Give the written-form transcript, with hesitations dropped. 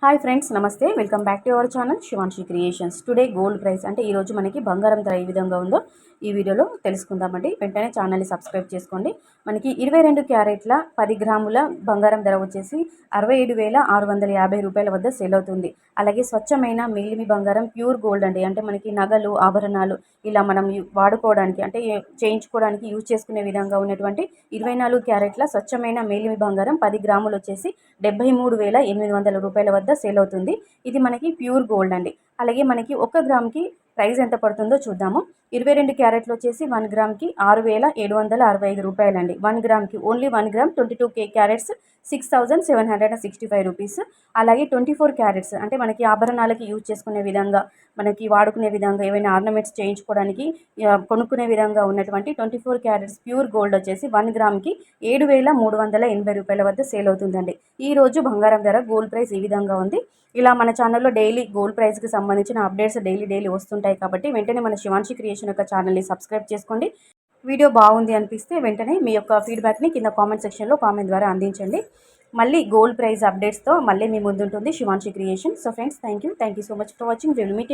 Hi friends, నమస్తే. Welcome back to our channel Shivanshi creations. Today gold price అంటే ఈరోజు మనకి బంగారం ధర ఏ విధంగా ఉందో ఈ వీడియోలో తెలుసుకుందామండి. వెంటనే ఛానల్ని సబ్స్క్రైబ్ చేసుకోండి. మనకి 22 క్యారెట్ల 10 గ్రాముల బంగారం ధర వచ్చేసి 67,650 రూపాయల వద్ద సేల్ అవుతుంది. అలాగే స్వచ్ఛమైన మేలిమి బంగారం ప్యూర్ గోల్డ్ అండి, అంటే మనకి నగలు ఆభరణాలు ఇలా మనం వాడుకోవడానికి అంటే చేయించుకోవడానికి యూజ్ చేసుకునే విధంగా ఉన్నటువంటి 24 క్యారెట్ల స్వచ్ఛమైన మేలిమి బంగారం 10 గ్రాములు వచ్చేసి 73,800 రూపాయల వద్ద సేల్ అవుతుంది. ఇది మనకి ప్యూర్ గోల్డ్ అండి. అలాగే మనకి 1 గ్రామ్కి ప్రైస్ ఎంత పడుతుందో చూద్దాము. 22 క్యారెట్లు వచ్చేసి 1 గ్రామ్కి 6,765 రూపాయలండి. 1 గ్రామ్కి ఓన్లీ 1 గ్రామ్ 22 క్యారెట్స్ 6,765 రూపీస్. అలాగే 24 క్యారెట్స్ అంటే మనకి ఆభరణాలకి యూజ్ చేసుకునే విధంగా, మనకి వాడుకునే విధంగా, ఏవైనా ఆర్నమెంట్స్ చేయించుకోవడానికి కొనుక్కునే విధంగా ఉన్నటువంటి 24 క్యారెట్స్ ప్యూర్ గోల్డ్ వచ్చేసి 1 గ్రామ్కి 7,380 రూపాయల వద్ద సేల్ అవుతుందండి. ఈరోజు బంగారం ధర గోల్డ్ ప్రైస్ ఈ విధంగా ఉంది. ఇలా మన ఛానల్లో డైలీ గోల్డ్ ప్రైస్కి సంబంధించిన అప్డేట్స్ డైలీ వస్తుంటాయి కాబట్టి వెంటనే మన శివాన్షి క్రియేషన్ యొక్క ఛానల్ని సబ్స్క్రైబ్ చేసుకోండి. వీడియో బాగుంది అనిపిస్తే వెంటనే మీ యొక్క ఫీడ్బ్యాక్ని కింద కామెంట్ సెక్షన్లో కామెంట్ ద్వారా అందించండి. మళ్ళీ గోల్డ్ ప్రైస్ అప్డేట్స్తో మళ్ళీ మీ ముందుంటుంది Shivanshi creation. So friends, thank you so much for watching. Will meet